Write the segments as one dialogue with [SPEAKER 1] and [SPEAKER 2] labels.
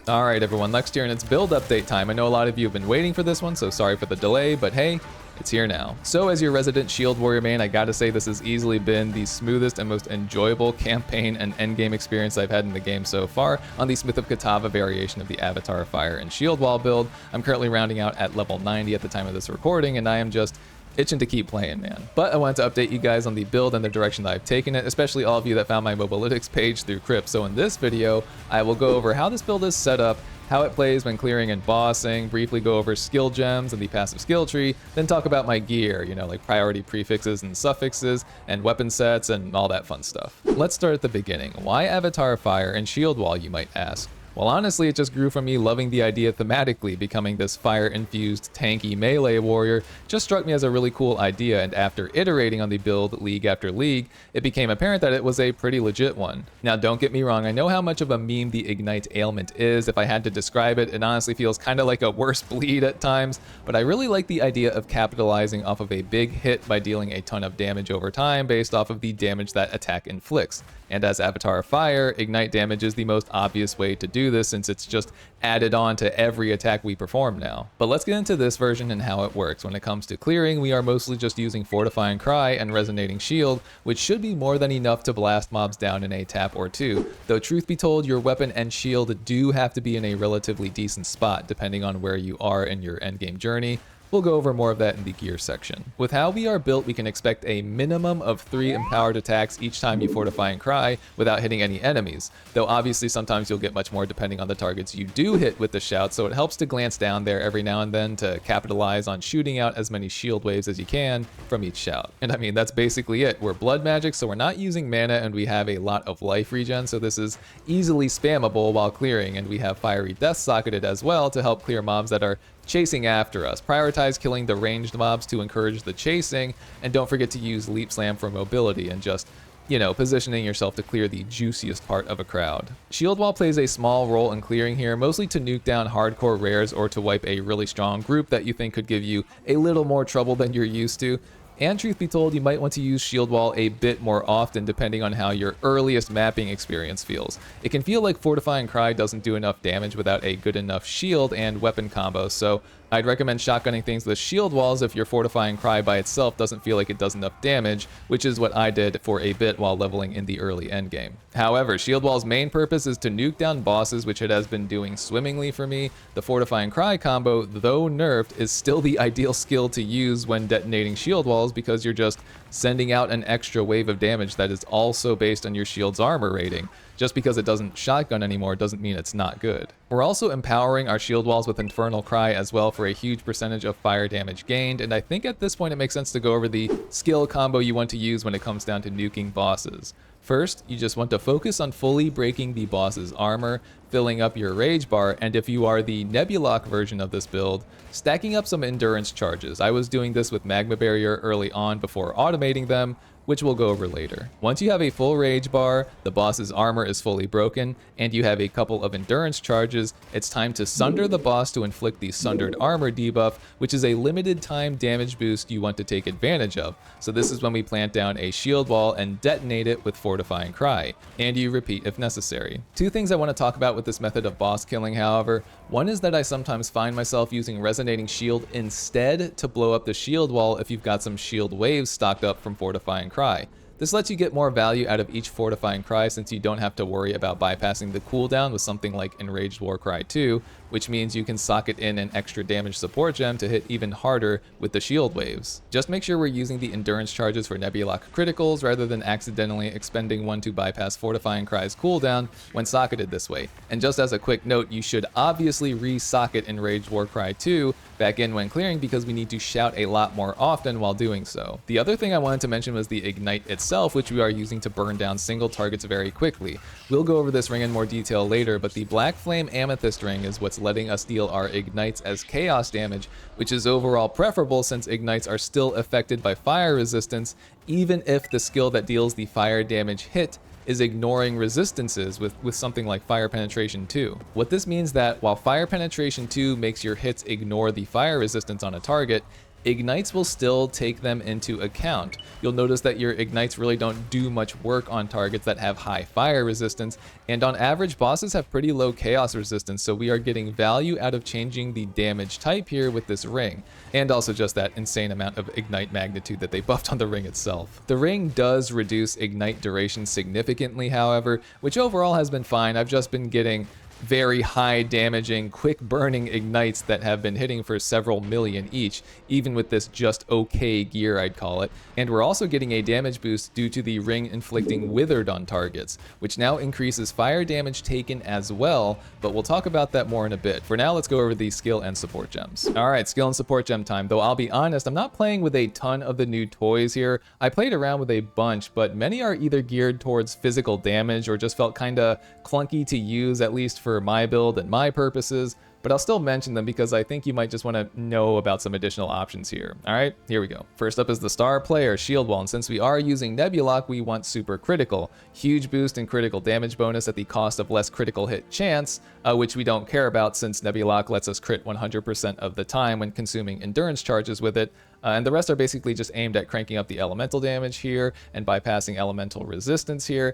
[SPEAKER 1] Alright everyone, next here and it's build update time. I know a lot of you have been waiting for this one, so sorry for the delay, but hey, it's here now. So as your resident shield warrior main, I gotta say this has easily been the smoothest and most enjoyable campaign and endgame experience I've had in the game so far on the Smith of Kitava variation of the Avatar of Fire and Shield Wall build. I'm currently rounding out at level 90 at the time of this recording, and I am just itching to keep playing, man. But I wanted to update you guys on the build and the direction that I've taken it, especially all of you that found my Mobalytics page through Crypt. So in this video, I will go over how this build is set up, how it plays when clearing and bossing, briefly go over skill gems and the passive skill tree, then talk about my gear, you know, like priority prefixes and suffixes, and weapon sets, and all that fun stuff. Let's start at the beginning. Why Avatar of Fire and Shield Wall, you might ask? Well, honestly, it just grew from me loving the idea thematically. Becoming this fire-infused, tanky melee warrior just struck me as a really cool idea, and after iterating on the build league after league, it became apparent that it was a pretty legit one. Now, don't get me wrong, I know how much of a meme the Ignite ailment is. If I had to describe it, it honestly feels kind of like a worse bleed at times, but I really like the idea of capitalizing off of a big hit by dealing a ton of damage over time based off of the damage that attack inflicts. And as Avatar of Fire, Ignite damage is the most obvious way to do this since it's just added on to every attack we perform now. But let's get into this version and how it works. When it comes to clearing, we are mostly just using Fortifying Cry and Resonating Shield, which should be more than enough to blast mobs down in a tap or two, though truth be told, your weapon and shield do have to be in a relatively decent spot depending on where you are in your endgame journey. We'll go over more of that in the gear section. With how we are built, we can expect a minimum of 3 empowered attacks each time you Fortifying Cry without hitting any enemies, though obviously sometimes you'll get much more depending on the targets you do hit with the shout, so it helps to glance down there every now and then to capitalize on shooting out as many shield waves as you can from each shout. And I mean, that's basically it. We're blood magic, so we're not using mana, and we have a lot of life regen, so this is easily spammable while clearing, and we have Fiery Death socketed as well to help clear mobs that are chasing after us. Prioritize killing the ranged mobs to encourage the chasing, and don't forget to use Leap Slam for mobility and just, you know, positioning yourself to clear the juiciest part of a crowd. Shield Wall plays a small role in clearing here, mostly to nuke down hardcore rares or to wipe a really strong group that you think could give you a little more trouble than you're used to. And truth be told, you might want to use Shield Wall a bit more often depending on how your earliest mapping experience feels. It can feel like Fortifying Cry doesn't do enough damage without a good enough shield and weapon combo, so I'd recommend shotgunning things with shield walls if your Fortifying Cry by itself doesn't feel like it does enough damage, which is what I did for a bit while leveling in the early endgame. However, shield wall's main purpose is to nuke down bosses, which it has been doing swimmingly for me. The Fortifying Cry combo, though nerfed, is still the ideal skill to use when detonating shield walls because you're just sending out an extra wave of damage that is also based on your shield's armor rating. Just because it doesn't shotgun anymore doesn't mean it's not good. We're also empowering our shield walls with Infernal Cry as well for a huge percentage of fire damage gained, and I think at this point it makes sense to go over the skill combo you want to use when it comes down to nuking bosses. First, you just want to focus on fully breaking the boss's armor, filling up your rage bar, and if you are the Nebulock version of this build, stacking up some endurance charges. I was doing this with Magma Barrier early on before automating them, which we'll go over later. Once you have a full rage bar, the boss's armor is fully broken, and you have a couple of endurance charges, it's time to sunder the boss to inflict the sundered armor debuff, which is a limited time damage boost you want to take advantage of. So this is when we plant down a shield wall and detonate it with Fortifying Cry, and you repeat if necessary. Two things I want to talk about with this method of boss killing, however. One is that I sometimes find myself using Resonating Shield instead to blow up the shield wall if you've got some shield waves stocked up from Fortifying Cry. This lets you get more value out of each Fortifying Cry since you don't have to worry about bypassing the cooldown with something like Enraged Warcry 2, which means you can socket in an extra damage support gem to hit even harder with the shield waves. Just make sure we're using the endurance charges for Nebulock criticals rather than accidentally expending one to bypass Fortifying Cry's cooldown when socketed this way. And just as a quick note, you should obviously re-socket Enraged Warcry 2 back in when clearing because we need to shout a lot more often while doing so. The other thing I wanted to mention was the Ignite itself, which we are using to burn down single targets very quickly. We'll go over this ring in more detail later, but the Black Flame Amethyst ring is what's letting us deal our Ignites as chaos damage, which is overall preferable since Ignites are still affected by fire resistance, even if the skill that deals the fire damage hit is ignoring resistances with something like Fire Penetration 2. What this means that while Fire Penetration 2 makes your hits ignore the fire resistance on a target, ignites will still take them into account. You'll notice that your ignites really don't do much work on targets that have high fire resistance, and on average bosses have pretty low chaos resistance, so we are getting value out of changing the damage type here with this ring, and also just that insane amount of ignite magnitude that they buffed on the ring itself. The ring does reduce ignite duration significantly, however, which overall has been fine. I've just been getting very high damaging, quick burning ignites that have been hitting for several million each, even with this just okay gear, I'd call it. And we're also getting a damage boost due to the ring inflicting withered on targets, which now increases fire damage taken as well, but we'll talk about that more in a bit. For now, let's go over the skill and support gems. Alright, skill and support gem time, though I'll be honest, I'm not playing with a ton of the new toys here. I played around with a bunch, but many are either geared towards physical damage or just felt kinda clunky to use, at least for my build and my purposes, but I'll still mention them because I think you might just want to know about some additional options here. Alright, here we go. First up is the star player shield wall, and since we are using Nebulock, we want super critical. Huge boost in critical damage bonus at the cost of less critical hit chance, which we don't care about since Nebulock lets us crit 100% of the time when consuming endurance charges with it. And the rest are basically just aimed at cranking up the elemental damage here and bypassing elemental resistance here.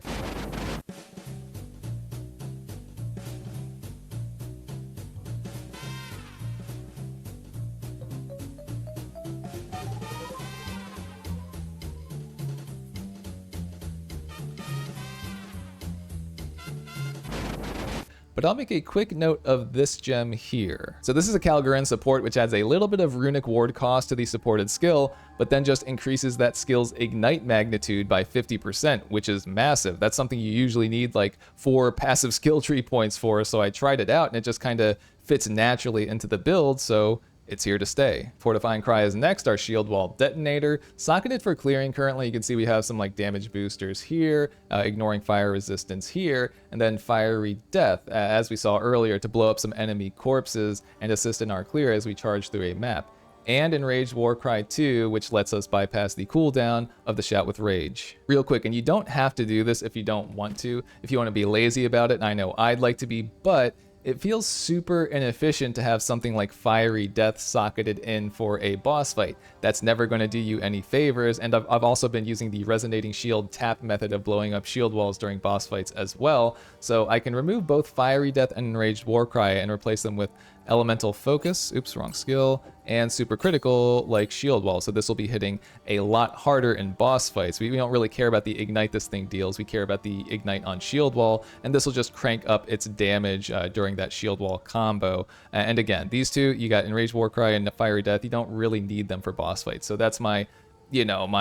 [SPEAKER 1] But I'll make a quick note of this gem here. So this is a Calgarin support, which adds a little bit of runic ward cost to the supported skill, but then just increases that skill's ignite magnitude by 50%, which is massive. That's something you usually need like 4 passive skill tree points for, so I tried it out and it just kind of fits naturally into the build, so it's here to stay. Fortifying Cry is next, our shield wall detonator. Socketed for clearing currently, you can see we have some like damage boosters here, ignoring fire resistance here, and then fiery death, as we saw earlier, to blow up some enemy corpses and assist in our clear as we charge through a map. And Enraged Warcry 2, which lets us bypass the cooldown of the Shout with Rage. Real quick, and you don't have to do this if you don't want to, if you want to be lazy about it, and I know I'd like to be, but it feels super inefficient to have something like Fiery Death socketed in for a boss fight. That's never going to do you any favors, and I've also been using the Resonating Shield tap method of blowing up shield walls during boss fights as well, so I can remove both Fiery Death and Enraged Warcry and replace them with Elemental Focus, oops, wrong skill, and Super Critical like Shield Wall, so this will be hitting a lot harder in boss fights. We don't really care about the ignite this thing deals, we care about the ignite on Shield Wall, and this will just crank up its damage during that Shield Wall combo. And again, these two, you got Enraged Warcry and Fiery Death, you don't really need them for boss fights, so that's my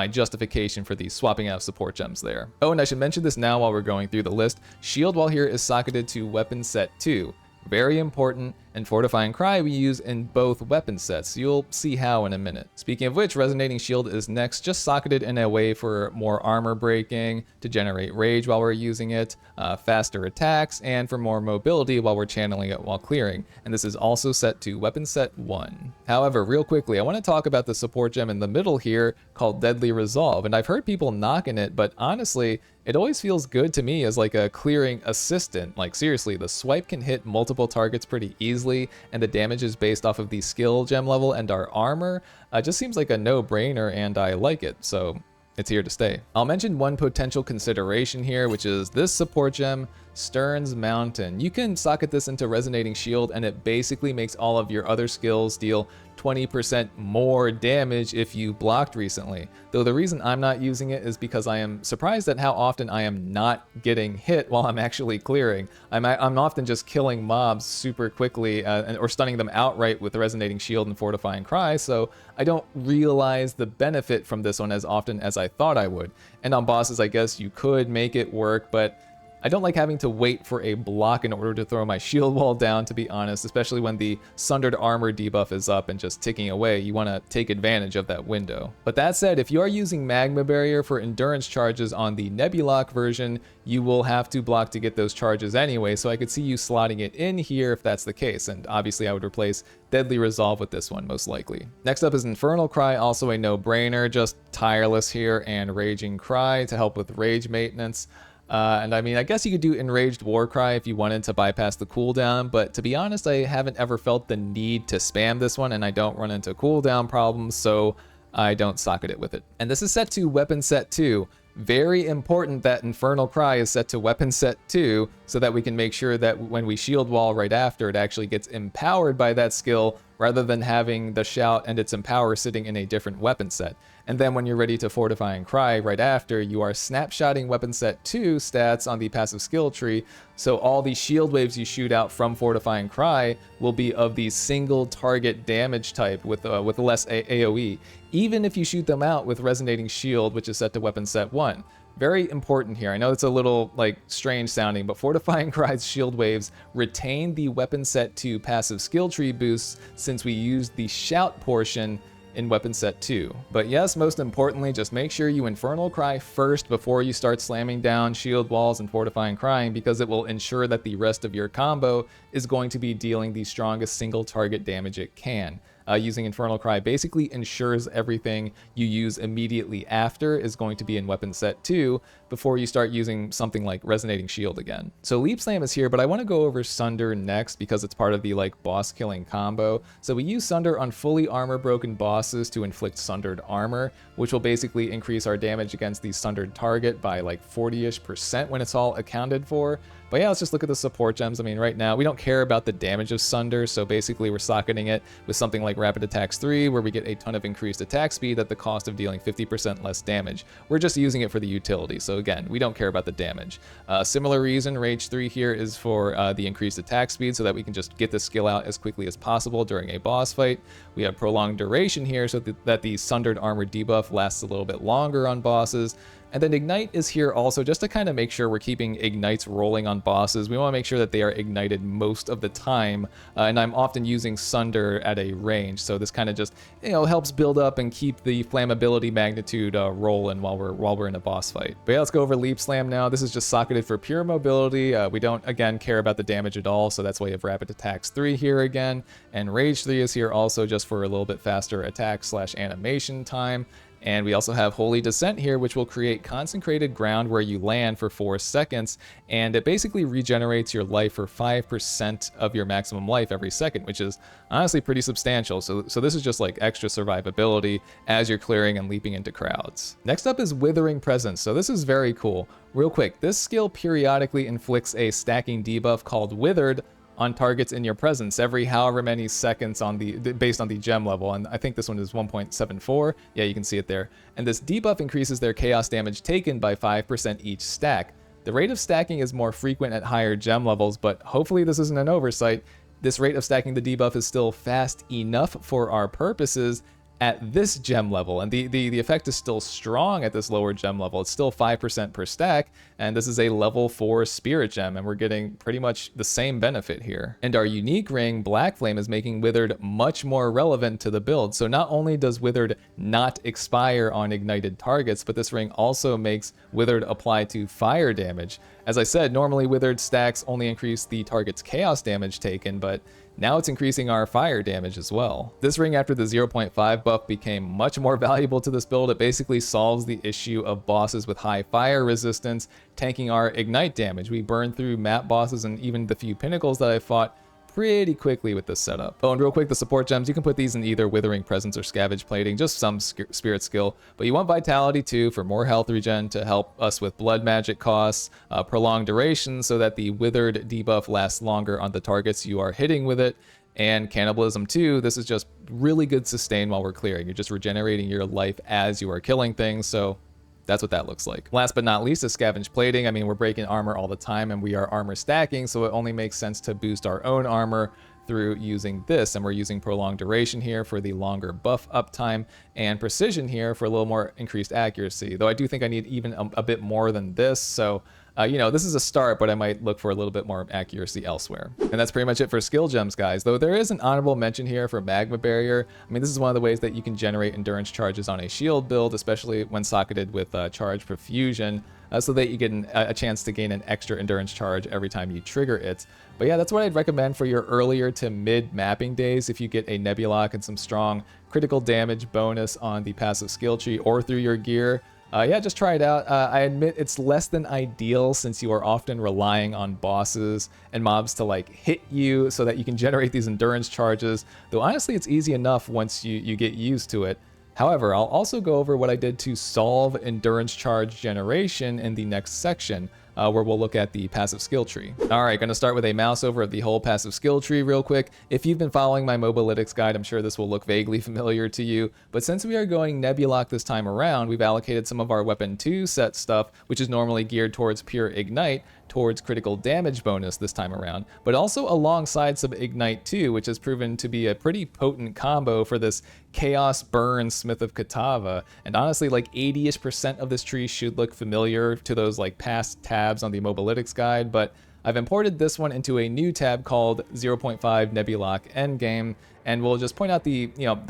[SPEAKER 1] justification for these swapping out support gems there. Oh, and I should mention this now while we're going through the list. Shield Wall here is socketed to Weapon Set 2. Very important, and Fortifying Cry we use in both weapon sets. You'll see how in a minute. Speaking of which, Resonating Shield is next, just socketed in a way for more armor breaking, to generate rage while we're using it, faster attacks, and for more mobility while we're channeling it while clearing. And this is also set to Weapon Set 1. However, real quickly, I want to talk about the support gem in the middle here called Deadly Resolve, and I've heard people knocking it, but honestly, it always feels good to me as like a clearing assistant. Like seriously, the swipe can hit multiple targets pretty easily, and the damage is based off of the skill gem level and our armor. Just seems like a no-brainer, and I like it, so it's here to stay. I'll mention one potential consideration here, which is this support gem, Stern's Mountain. You can socket this into Resonating Shield, and it basically makes all of your other skills deal 20% more damage if you blocked recently. Though the reason I'm not using it is because I am surprised at how often I am not getting hit while I'm actually clearing. I'm often just killing mobs super quickly or stunning them outright with the Resonating Shield and Fortifying Cry, so I don't realize the benefit from this one as often as I thought I would. And on bosses, I guess you could make it work, but I don't like having to wait for a block in order to throw my shield wall down, to be honest, especially when the Sundered Armor debuff is up and just ticking away. You want to take advantage of that window. But that said, if you are using Magma Barrier for endurance charges on the Nebulock version, you will have to block to get those charges anyway, so I could see you slotting it in here if that's the case, and obviously I would replace Deadly Resolve with this one, most likely. Next up is Infernal Cry, also a no-brainer, just Tireless here and Raging Cry to help with rage maintenance. And I mean, I guess you could do Enraged Warcry if you wanted to bypass the cooldown, but to be honest, I haven't ever felt the need to spam this one, and I don't run into cooldown problems, so I don't socket it with it. And this is set to Weapon Set 2. Very important that Infernal Cry is set to Weapon Set 2 so that we can make sure that when we shield wall right after, it actually gets empowered by that skill rather than having the shout and its empower sitting in a different weapon set. And then when you're ready to Fortifying Cry right after, you are snapshotting Weapon Set 2 stats on the passive skill tree, so all the shield waves you shoot out from Fortifying Cry will be of the single target damage type with less AoE, even if you shoot them out with Resonating Shield, which is set to Weapon Set 1. Very important here. I know it's a little like strange sounding, but Fortifying Cry's shield waves retain the Weapon Set 2 passive skill tree boosts since we used the shout portion in Weapon Set 2. But yes, most importantly, just make sure you Infernal Cry first before you start slamming down shield walls and Fortifying Crying, because it will ensure that the rest of your combo is going to be dealing the strongest single target damage it can. Using Infernal Cry basically ensures everything you use immediately after is going to be in Weapon Set 2 before you start using something like Resonating Shield again. So Leap Slam is here, but I want to go over Sunder next because it's part of the like boss killing combo. So we use Sunder on fully armor broken bosses to inflict sundered armor, which will basically increase our damage against the sundered target by like 40-ish% when it's all accounted for. But yeah, let's just look at the support gems. I mean, right now, we don't care about the damage of Sunder, so basically we're socketing it with something like Rapid Attacks 3, where we get a ton of increased attack speed at the cost of dealing 50% less damage. We're just using it for the utility, so again, we don't care about the damage. Similar reason, Rage 3 here is for the increased attack speed, so that we can just get the skill out as quickly as possible during a boss fight. We have Prolonged Duration here, so that the Sundered Armor debuff lasts a little bit longer on bosses. And then Ignite is here also just to kind of make sure we're keeping Ignites rolling on bosses. We want to make sure that they are ignited most of the time, and I'm often using Sunder at a range, so this kind of just, you know, helps build up and keep the flammability magnitude rolling while we're in a boss fight. But yeah, let's go over Leap Slam now. This is just socketed for pure mobility. We don't, again, care about the damage at all, so that's why you have Rapid Attacks 3 here again, and Rage 3 is here also just for a little bit faster attack / animation time. And we also have Holy Descent here, which will create consecrated ground where you land for 4 seconds, and it basically regenerates your life for 5% of your maximum life every second, which is honestly pretty substantial. So this is just like extra survivability as you're clearing and leaping into crowds. Next up is Withering Presence. So this is very cool. Real quick, this skill periodically inflicts a stacking debuff called Withered on targets in your presence every however many seconds on based on the gem level, and I think this one is 1.74. Yeah, you can see it there. And this debuff increases their chaos damage taken by 5% each stack. The rate of stacking is more frequent at higher gem levels, but hopefully this isn't an oversight. This rate of stacking the debuff is still fast enough for our purposes at this gem level, and the effect is still strong at this lower gem level. It's still 5% per stack, and this is a level 4 spirit gem, and we're getting pretty much the same benefit here. And our unique ring, Black Flame, is making Withered much more relevant to the build. So not only does Withered not expire on ignited targets, but this ring also makes Withered apply to fire damage. As I said, normally Withered stacks only increase the target's chaos damage taken, but now it's increasing our fire damage as well. This ring after the 0.5 buff became much more valuable to this build. It basically solves the issue of bosses with high fire resistance tanking our ignite damage. We burn through map bosses and even the few pinnacles that I fought pretty quickly with this setup. Oh, and real quick, the support gems, you can put these in either Withering Presence or Scavenge Plating, just some spirit skill, but you want Vitality too for more health regen to help us with blood magic costs, prolonged duration so that the Withered debuff lasts longer on the targets you are hitting with it, and Cannibalism too. This is just really good sustain while we're clearing. You're just regenerating your life as you are killing things, so that's what that looks like. Last but not least is Scavenge Plating. I mean, we're breaking armor all the time and we are armor stacking, so it only makes sense to boost our own armor through using this, and we're using Prolonged Duration here for the longer buff uptime, and Precision here for a little more increased accuracy, though I do think I need even a bit more than this, so you know, this is a start, but I might look for a little bit more accuracy elsewhere. And that's pretty much it for skill gems, guys, though there is an honorable mention here for Magma Barrier. I mean, this is one of the ways that you can generate endurance charges on a shield build, especially when socketed with Charge Profusion, so that you get a chance to gain an extra endurance charge every time you trigger it. But yeah, that's what I'd recommend for your earlier to mid mapping days if you get a Nebulock and some strong critical damage bonus on the passive skill tree or through your gear. Yeah, just try it out. I admit it's less than ideal since you are often relying on bosses and mobs to like hit you so that you can generate these endurance charges, though honestly it's easy enough once you get used to it. However, I'll also go over what I did to solve endurance charge generation in the next section, where we'll look at the passive skill tree. All right, gonna start with a mouse over of the whole passive skill tree real quick. If you've been following my Mobalytics guide, I'm sure this will look vaguely familiar to you, but since we are going Nebulock this time around, we've allocated some of our Weapon 2 set stuff, which is normally geared towards pure Ignite, towards critical damage bonus this time around, but also alongside some Ignite 2, which has proven to be a pretty potent combo for this Chaos Burn Smith of Kitava. And honestly, like 80-ish% of this tree should look familiar to those like past tabs on the Mobalytics guide, but I've imported this one into a new tab called 0.5 Nebulock Endgame, and we'll just point out the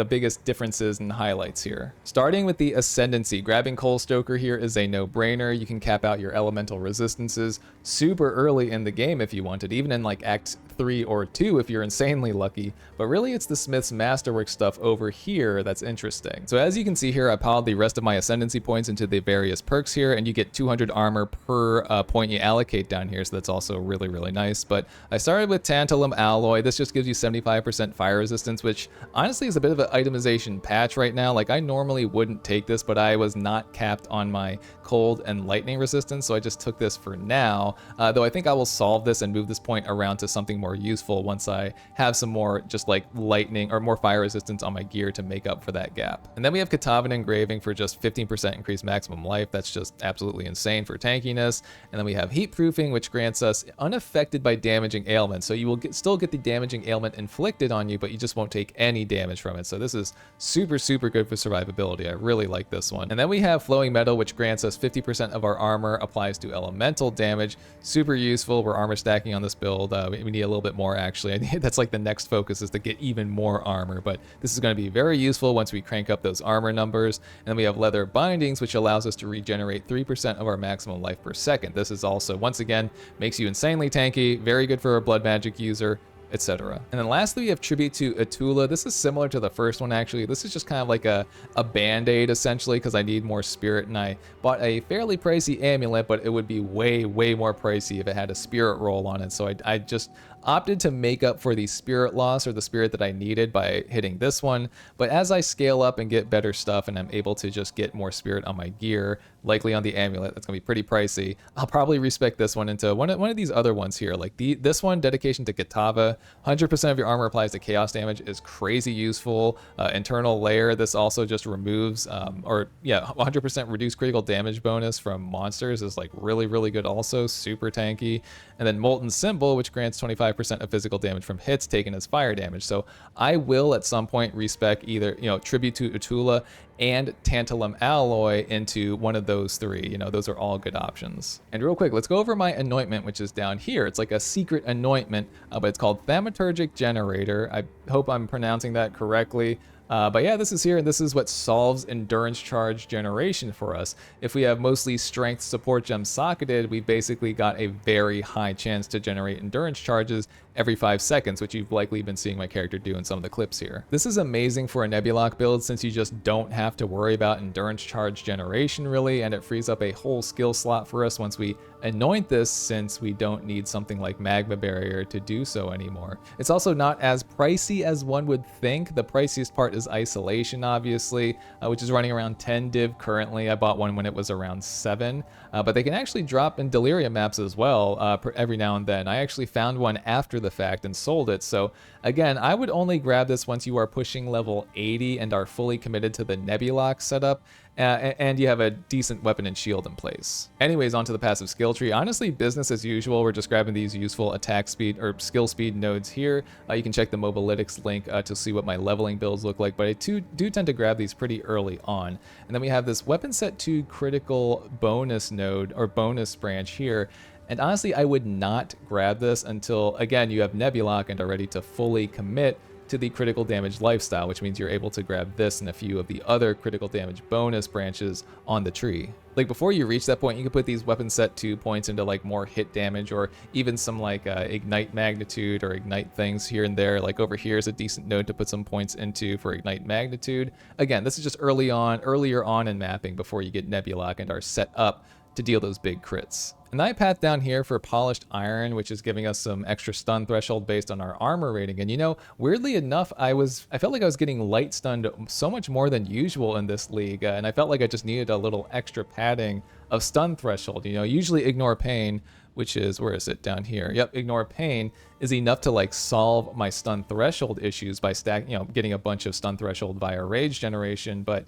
[SPEAKER 1] biggest differences and highlights here. Starting with the Ascendancy, grabbing Coal Stoker here is a no-brainer. You can cap out your elemental resistances super early in the game if you wanted, even in like Act 3 or 2 if you're insanely lucky, but really it's the Smith's Masterwork stuff over here that's interesting. So as you can see here, I piled the rest of my Ascendancy points into the various perks here, and you get 200 armor per point you allocate down here, so that's also really, really nice. But I started with Tantalum Alloy. This just gives you 75% fire resistance, which honestly is a bit of an itemization patch right now. Like I normally wouldn't take this, but I was not capped on my cold and lightning resistance, so I just took this for now, though I think I will solve this and move this point around to something more useful once I have some more just like lightning or more fire resistance on my gear to make up for that gap. And then we have Kitavan Engraving for just 15% increased maximum life. That's just absolutely insane for tankiness. And then we have Heat Proofing, which grants us unaffected by damaging ailments. So you will still get the damaging ailment inflicted on you, but you just won't take any damage from it. So this is super, super good for survivability. I really like this one. And then we have Flowing Metal, which grants us 50% of our armor applies to elemental damage. Super useful. We're armor stacking on this build. We need a little bit more actually. That's like the next focus is to get even more armor, but this is going to be very useful once we crank up those armor numbers. And then we have Leather Bindings, which allows us to regenerate 3% of our maximum life per second. This is also, once again, makes you insanely tanky, very good for a blood magic user, etc. And then lastly, we have Tribute to Atula. This is similar to the first one, actually. This is just kind of like a band-aid, essentially, because I need more spirit, and I bought a fairly pricey amulet, but it would be way, way more pricey if it had a spirit roll on it. So I just opted to make up for the spirit loss or the spirit that I needed by hitting this one. But as I scale up and get better stuff and I'm able to just get more spirit on my gear, likely on the amulet, that's gonna be pretty pricey, I'll probably respec this one into one of these other ones here. Like this one, Dedication to Kitava, 100% of your armor applies to chaos damage, is crazy useful. Internal Layer, this also just removes, 100% reduced critical damage bonus from monsters is like really, really good also, super tanky. And then Molten Symbol, which grants 25% of physical damage from hits taken as fire damage. So I will at some point respec either, Tribute to Atula and Tantalum Alloy into one of those three. Those are all good options. And real quick, let's go over my anointment, which is down here. It's like a secret anointment, but it's called Thaumaturgic Generator. I hope I'm pronouncing that correctly. But yeah, this is here, and this is what solves endurance charge generation for us. If we have mostly strength support gems socketed, we've basically got a very high chance to generate endurance charges every 5 seconds, which you've likely been seeing my character do in some of the clips here. This is amazing for a Nebulock build since you just don't have to worry about endurance charge generation really, and it frees up a whole skill slot for us once we anoint this, since we don't need something like Magma Barrier to do so anymore. It's also not as pricey as one would think. The priciest part is Isolation, obviously, which is running around 10 div currently. I bought one when it was around 7, but they can actually drop in Delirium maps as well every now and then. I actually found one after the fact and sold it. So again, I would only grab this once you are pushing level 80 and are fully committed to the Nebulock setup, and you have a decent weapon and shield in place. Anyways, onto the passive skill tree. Honestly, business as usual. We're just grabbing these useful attack speed or skill speed nodes here. You can check the Mobalytics link to see what my leveling builds look like, but I do tend to grab these pretty early on. And then we have this weapon set 2 critical bonus node or bonus branch here. And honestly, I would not grab this until, again, you have Nebulock and are ready to fully commit to the critical damage lifestyle, which means you're able to grab this and a few of the other critical damage bonus branches on the tree. Like before you reach that point, you can put these weapon set 2 points into like more hit damage, or even some like ignite magnitude or ignite things here and there. Like over here is a decent node to put some points into for ignite magnitude. Again, this is just earlier on in mapping before you get Nebulok and are set up to deal those big crits. And I path down here for Polished Iron, which is giving us some extra stun threshold based on our armor rating. And you know, weirdly enough, I felt like I was getting light stunned so much more than usual in this league, and I felt like I just needed a little extra padding of stun threshold. You know, usually Ignore Pain, which is, where is it, down here? Yep, Ignore Pain is enough to like solve my stun threshold issues by getting a bunch of stun threshold via rage generation, but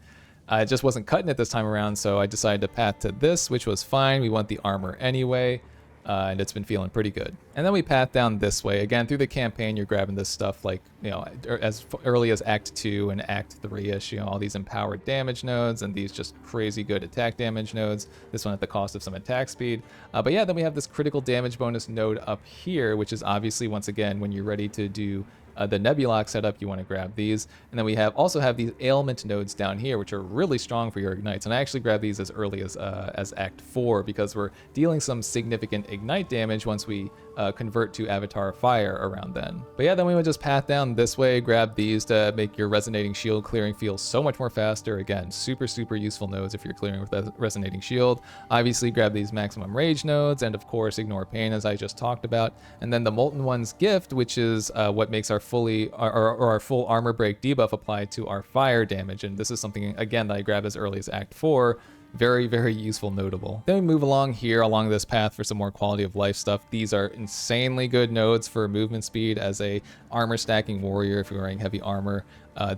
[SPEAKER 1] it just wasn't cutting it this time around, so I decided to path to this, which was fine. We want the armor anyway, and it's been feeling pretty good. And then we path down this way. Again, through the campaign, you're grabbing this stuff like, you know, as early as Act 2 and Act 3-ish, you know, all these empowered damage nodes and these just crazy good attack damage nodes. This one at the cost of some attack speed. But yeah, then we have this critical damage bonus node up here, which is obviously, once again, when you're ready to do the Nebulok setup, you want to grab these. And then we also have these ailment nodes down here, which are really strong for your ignites. And I actually grabbed these as early as Act 4 because we're dealing some significant ignite damage once we convert to Avatar Fire around then. But yeah, then we would just path down this way, grab these to make your Resonating Shield clearing feel so much more faster. Again, super, super useful nodes if you're clearing with that Resonating Shield. Obviously, grab these Maximum Rage nodes, and of course, Ignore Pain, as I just talked about. And then the Molten One's Gift, which is what makes our our full armor break debuff applied to our fire damage. And this is something, again, that I grab as early as Act 4. Very, very useful, notable. Then we move along here along this path for some more quality of life stuff. These are insanely good nodes for movement speed as a armor stacking warrior if you're wearing heavy armor.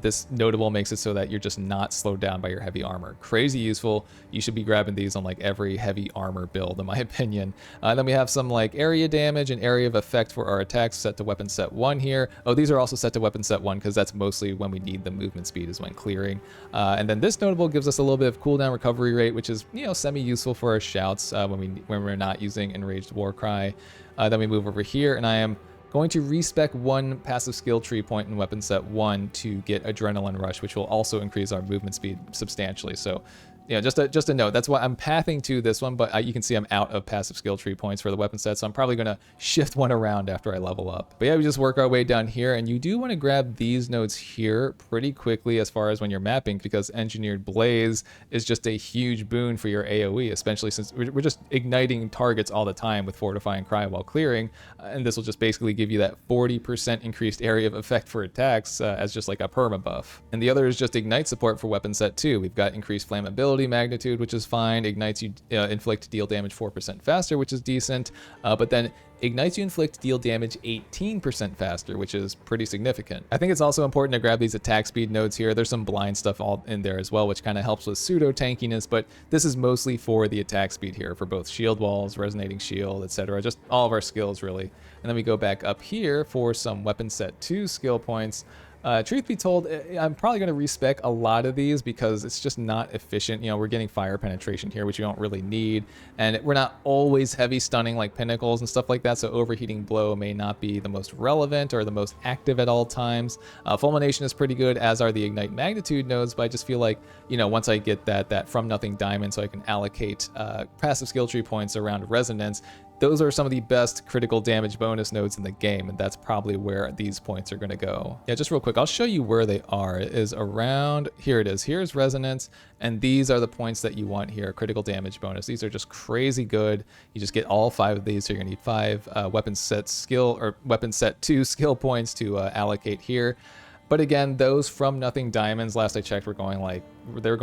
[SPEAKER 1] This notable makes it so that you're just not slowed down by your heavy armor. Crazy useful. You should be grabbing these on like every heavy armor build, in my opinion. Then we have some like area damage and area of effect for our attacks set to weapon set 1 here. Oh, these are also set to weapon set 1 because that's mostly when we need the movement speed, is when clearing. And then this notable gives us a little bit of cooldown recovery rate, which is, you know, semi-useful for our shouts when we're not using Enraged Warcry. Then we move over here, and I am going to respec 1 passive skill tree point in weapon set 1 to get Adrenaline Rush, which will also increase our movement speed substantially. So, you know, just a note, that's why I'm pathing to this one, but you can see I'm out of passive skill tree points for the weapon set, so I'm probably going to shift one around after I level up. But yeah, we just work our way down here, and you do want to grab these nodes here pretty quickly as far as when you're mapping, because Engineered Blaze is just a huge boon for your AoE, especially since we're just igniting targets all the time with Fortifying Cry while clearing, and this will just basically give you that 40% increased area of effect for attacks as just like a perma buff. And the other is just Ignite support for weapon set 2. We've got increased flammability magnitude, which is fine. Ignites you inflict deal damage 4% faster, which is decent. But then ignites you inflict deal damage 18% faster, which is pretty significant. I think it's also important to grab these attack speed nodes here. There's some blind stuff all in there as well, which kind of helps with pseudo tankiness, but this is mostly for the attack speed here for both shield walls, resonating shield, etc. Just all of our skills really. And then we go back up here for some weapon set 2 skill points. Truth be told, I'm probably going to respec a lot of these because it's just not efficient. You know, we're getting fire penetration here, which you don't really need, and we're not always heavy stunning like pinnacles and stuff like that, so overheating blow may not be the most relevant or the most active at all times. Fulmination is pretty good, as are the ignite magnitude nodes, but I just feel like, you know, once I get that from nothing diamond, so I can allocate passive skill tree points around resonance, those are some of the best critical damage bonus nodes in the game, and that's probably where these points are going to go. Yeah, just real quick, I'll show you where they are. It is around, here it is. Here's resonance, and these are the points that you want here, critical damage bonus. These are just crazy good. You just get all 5 of these, so you're going to need 5 weapon set 2 skill points to allocate here. But again, those from nothing diamonds, last I checked, were going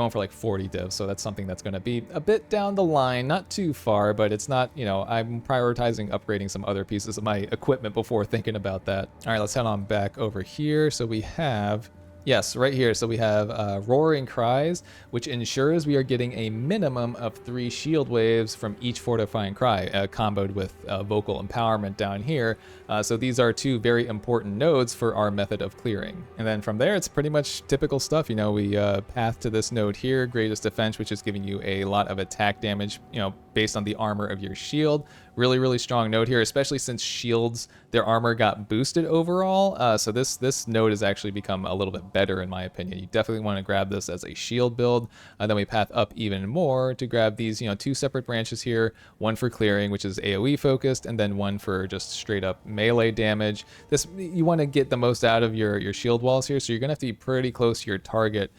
[SPEAKER 1] for like 40 divs, so that's something that's going to be a bit down the line, not too far, but it's not, you know, I'm prioritizing upgrading some other pieces of my equipment before thinking about that. All right, let's head on back over here. So we have, yes, right here. So we have Roaring Cries, which ensures we are getting a minimum of 3 shield waves from each Fortifying Cry, comboed with Vocal Empowerment down here. So these are 2 very important nodes for our method of clearing. And then from there, it's pretty much typical stuff. You know, we path to this node here, Greatest Defense, which is giving you a lot of attack damage, you know, based on the armor of your shield. Really strong node here, especially since shields, their armor got boosted overall. So this node has actually become a little bit better in my opinion. You definitely want to grab this as a shield build. Then we path up even more to grab these, 2 separate branches here, one for clearing, which is AoE focused, and then one for just straight up melee damage. You want to get the most out of your shield walls here, so you're gonna have to be pretty close to your target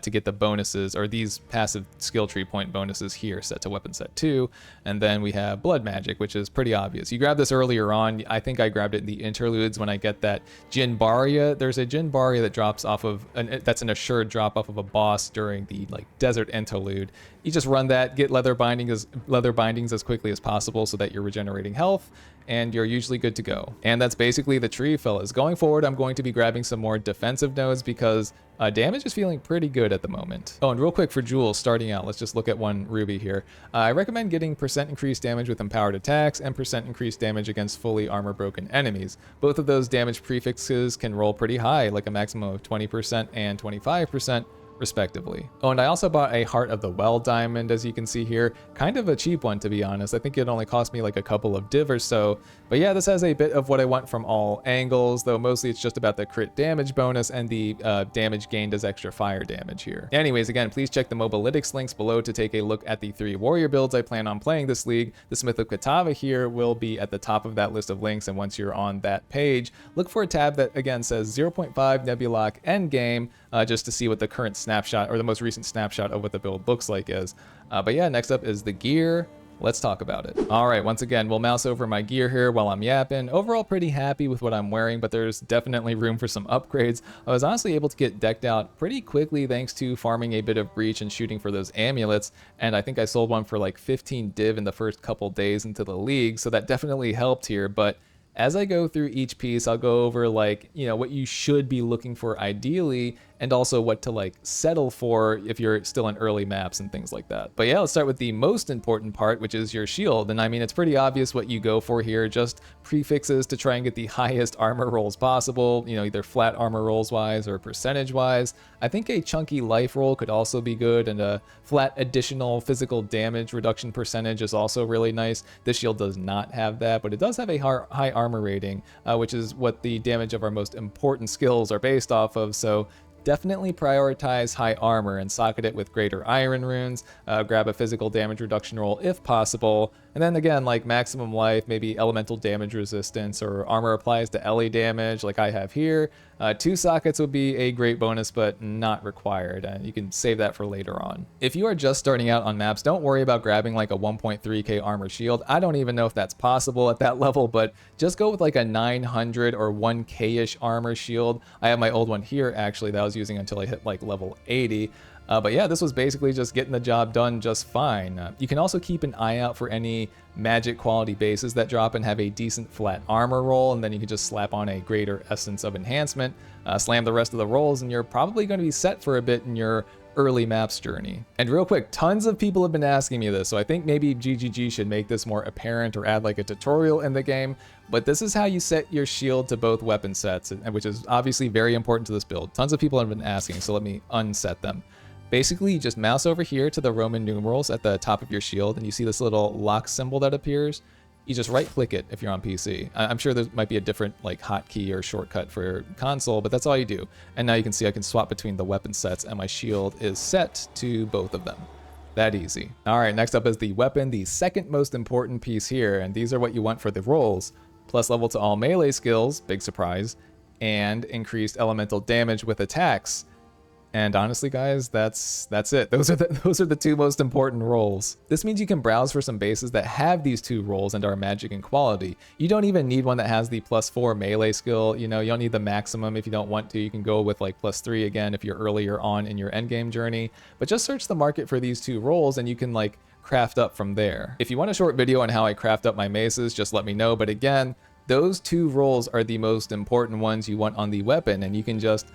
[SPEAKER 1] to get the bonuses, or these passive skill tree point bonuses here set to weapon set 2. And then we have blood magic, which is pretty obvious. You grab this earlier on. I think I grabbed it in the interludes when I get that Jinbaria. There's a Jinbaria that drops off of that's an assured drop off of a boss during the desert interlude. You just run that, get leather bindings as quickly as possible so that you're regenerating health, and you're usually good to go. And that's basically the tree, fellas. Going forward, I'm going to be grabbing some more defensive nodes because damage is feeling pretty good at the moment. Oh, and real quick for jewels, starting out, let's just look at one ruby here. I recommend getting % increased damage with empowered attacks and % increased damage against fully armor broken enemies. Both of those damage prefixes can roll pretty high, like a maximum of 20% and 25%. Respectively. Oh, and I also bought a Heart of the Well diamond, as you can see here. Kind of a cheap one, to be honest. I think it only cost me like a couple of div or so. But yeah, this has a bit of what I want from all angles, though mostly it's just about the crit damage bonus and the damage gained as extra fire damage here. Anyways, again, please check the Mobalytics links below to take a look at the 3 warrior builds I plan on playing this league. The Smith of Kitava here will be at the top of that list of links, and once you're on that page, look for a tab that again says 0.5 Nebulock Endgame, just to see what the current snapshot or the most recent snapshot of what the build looks like is. But yeah, next up is the gear. Let's talk about it. All right, once again, we'll mouse over my gear here while I'm yapping. Overall, pretty happy with what I'm wearing, but there's definitely room for some upgrades. I was honestly able to get decked out pretty quickly thanks to farming a bit of breach and shooting for those amulets, and I think I sold one for like 15 div in the first couple days into the league, so that definitely helped here. But as I go through each piece, I'll go over what you should be looking for ideally, and also what to settle for if you're still in early maps and things like that. But yeah, let's start with the most important part, which is your shield. And I mean, it's pretty obvious what you go for here, just prefixes to try and get the highest armor rolls possible, either flat armor rolls wise or percentage wise. I think a chunky life roll could also be good, and a flat additional physical damage reduction percentage is also really nice. This shield does not have that, but it does have a high armor rating, which is what the damage of our most important skills are based off of. So definitely prioritize high armor and socket it with greater iron runes. Grab a physical damage reduction roll if possible. And then again, maximum life, maybe elemental damage resistance, or armor applies to LE damage like I have here. 2 sockets would be a great bonus, but not required. And you can save that for later on. If you are just starting out on maps, don't worry about grabbing a 1.3k armor shield. I don't even know if that's possible at that level, but just go with a 900 or 1k-ish armor shield. I have my old one here actually that I was using until I hit level 80. But yeah, this was basically just getting the job done just fine. You can also keep an eye out for any magic quality bases that drop and have a decent flat armor roll, and then you can just slap on a greater essence of enhancement, slam the rest of the rolls, and you're probably going to be set for a bit in your early maps journey. And real quick, tons of people have been asking me this, so I think maybe GGG should make this more apparent or add a tutorial in the game. But this is how you set your shield to both weapon sets, which is obviously very important to this build. Tons of people have been asking, so let me unset them. Basically, you just mouse over here to the Roman numerals at the top of your shield, and you see this little lock symbol that appears. You just right-click it if you're on PC. I'm sure there might be a different hotkey or shortcut for console, but that's all you do. And now you can see I can swap between the weapon sets, and my shield is set to both of them. That easy. All right, next up is the weapon, the second most important piece here, and these are what you want for the rolls. Plus level to all melee skills, big surprise, and increased elemental damage with attacks. And honestly, guys, that's it. Those are the 2 most important rolls. This means you can browse for some bases that have these 2 rolls and are magic in quality. You don't even need one that has the +4 melee skill. You don't need the maximum if you don't want to. You can go with +3 again if you're earlier on in your endgame journey. But just search the market for these 2 rolls, and you can craft up from there. If you want a short video on how I craft up my maces, just let me know. But again, those 2 rolls are the most important ones you want on the weapon, and you can just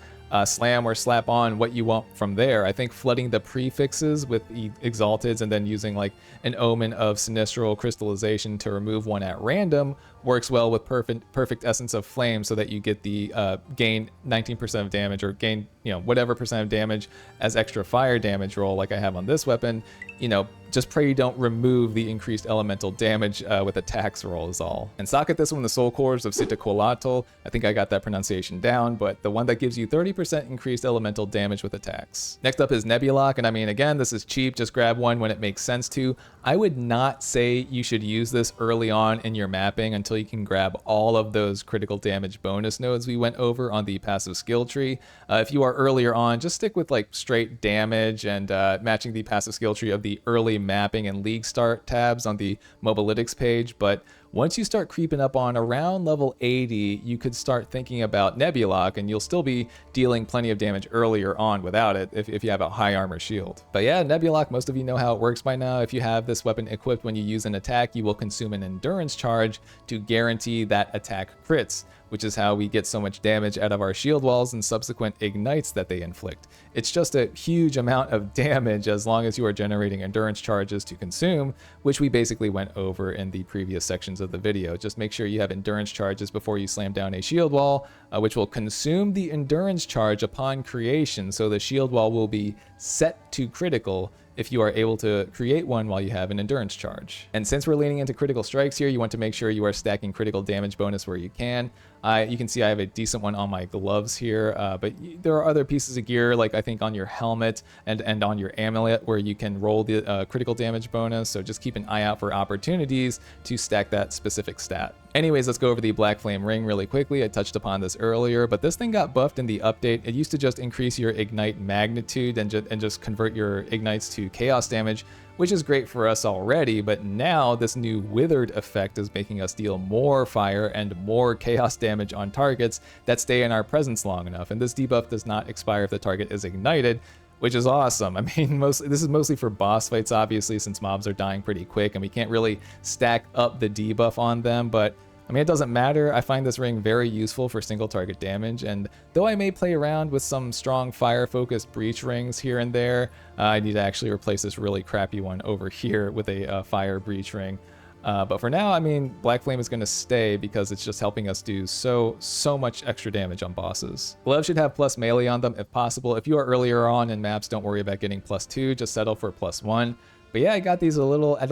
[SPEAKER 1] slam or slap on what you want from there. I think flooding the prefixes with exalteds and then using like an omen of sinistral crystallization to remove one at random works well with perfect essence of flame, so that you get the gain 19% of damage, or gain, you know, whatever percent of damage as extra fire damage roll like I have on this weapon. You know, just pray you don't remove the increased elemental damage with attacks roll is all. And socket this one the soul cores of Sitacolatl. I think I got that pronunciation down, but the one that gives you 30% increased elemental damage with attacks. Next up is Nebulok, and I mean, again, this is cheap, just grab one when it makes sense to. I would not say you should use this early on in your mapping until you can grab all of those critical damage bonus nodes we went over on the passive skill tree. If you are earlier on, just stick with like straight damage and matching the passive skill tree of the early mapping and league start tabs on the Mobalytics page. But once you start creeping up on around level 80, you could start thinking about Nebulok, and you'll still be dealing plenty of damage earlier on without it if you have a high armor shield. But yeah, Nebulok, most of you know how it works by now. If you have this weapon equipped, when you use an attack, you will consume an endurance charge to guarantee that attack crits, which is how we get so much damage out of our shield walls and subsequent ignites that they inflict. It's just a huge amount of damage as long as you are generating endurance charges to consume, which we basically went over in the previous sections of the video. Just make sure you have endurance charges before you slam down a shield wall, which will consume the endurance charge upon creation, so the shield wall will be set to critical if you are able to create one while you have an endurance charge. And since we're leaning into critical strikes here, you want to make sure you are stacking critical damage bonus where you can. You can see I have a decent one on my gloves here, but there are other pieces of gear, like I think on your helmet and on your amulet, where you can roll the critical damage bonus, so just keep an eye out for opportunities to stack that specific stat. Anyways, let's go over the Black Flame Ring really quickly. I touched upon this earlier, but this thing got buffed in the update. It used to just increase your ignite magnitude and just convert your ignites to chaos damage, which is great for us already, but now this new withered effect is making us deal more fire and more chaos damage on targets that stay in our presence long enough. And this debuff does not expire if the target is ignited, which is awesome. I mean, this is mostly for boss fights, obviously, since mobs are dying pretty quick and we can't really stack up the debuff on them, but I mean, it doesn't matter. I find this ring very useful for single target damage, and though I may play around with some strong fire focused breach rings here and there, I need to actually replace this really crappy one over here with a fire breach ring. But for now, I mean, Black Flame is going to stay because it's just helping us do so much extra damage on bosses. Gloves should have plus melee on them if possible. If you are earlier on in maps, don't worry about getting +2, just settle for +1. But yeah, I got these at a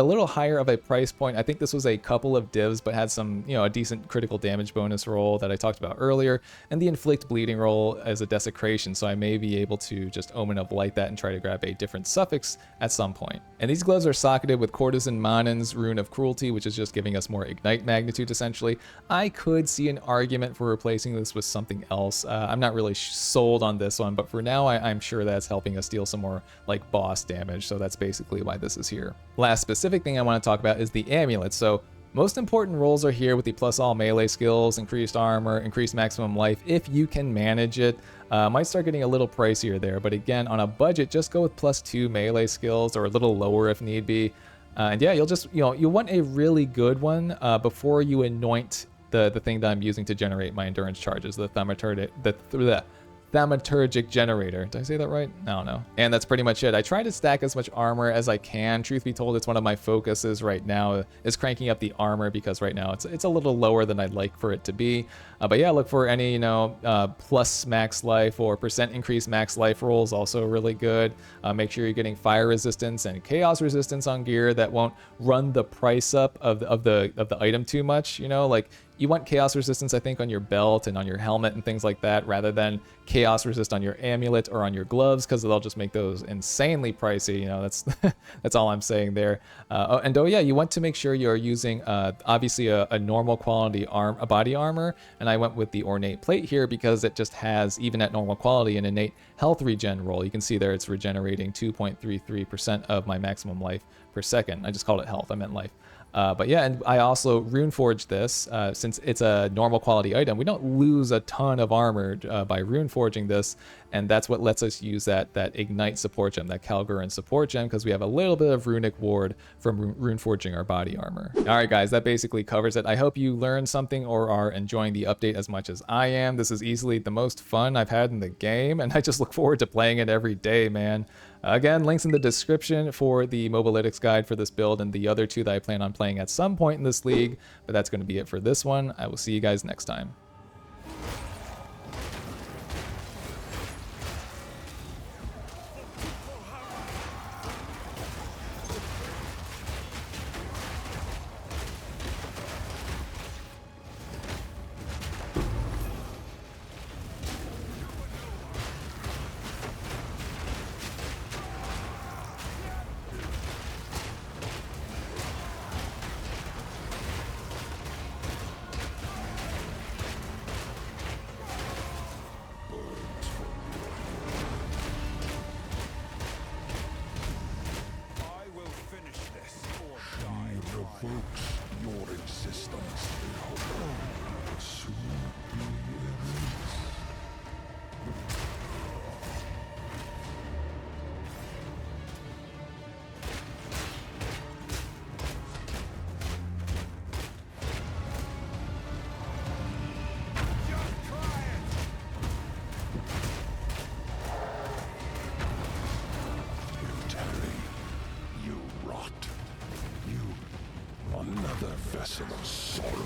[SPEAKER 1] little higher of a price point. I think this was a couple of divs, but had some, you know, a decent critical damage bonus roll that I talked about earlier, and the inflict bleeding roll as a desecration, so I may be able to just Omen of Light that and try to grab a different suffix at some point. And these gloves are socketed with Courtesan Manon's Rune of Cruelty, which is just giving us more ignite magnitude, essentially. I could see an argument for replacing this with something else. I'm not really sold on this one, but for now, I'm sure that's helping us deal some more like boss damage, so that's basically why this is here. Last specific thing I want to talk about is the amulet. So most important rolls are here with the plus all melee skills, increased armor, increased maximum life if you can manage it. Might start getting a little pricier there, but again, on a budget, just go with +2 melee skills or a little lower if need be. And yeah, you'll just, you know, you want a really good one before you anoint the thing that I'm using to generate my endurance charges, the thaumaturgic generator. Did I say that right? I don't know. And that's pretty much it. I try to stack as much armor as I can. Truth be told, it's one of my focuses right now is cranking up the armor, because right now it's a little lower than I'd like for it to be. But yeah, look for any, you know, plus max life or % increase max life rolls, also really good. Make sure you're getting fire resistance and chaos resistance on gear that won't run the price up of the item too much, you know, like you want chaos resistance, I think, on your belt and on your helmet and things like that, rather than chaos resist on your amulet or on your gloves, because they'll just make those insanely pricey. You know, that's that's all I'm saying there. And oh yeah, you want to make sure you're using obviously a normal quality body armor, and I went with the ornate plate here because it just has, even at normal quality, an innate health regen roll. You can see there it's regenerating 2.33% of my maximum life per second. I just called it health, I meant life. But yeah, and I also runeforged this. Since it's a normal quality item, we don't lose a ton of armor by runeforging this, and that's what lets us use that ignite support gem, that Calgarian support gem, because we have a little bit of runic ward from runeforging our body armor. All right, guys, that basically covers it. I hope you learned something or are enjoying the update as much as I am. This is easily the most fun I've had in the game, and I just look forward to playing it every day, man. Again, links in the description for the Mobalytics guide for this build and the other two that I plan on playing at some point in this league, but that's going to be it for this one. I will see you guys next time.
[SPEAKER 2] Folks, your existence will soon be erased. You tarry, you rot. You another vessel of sorrow.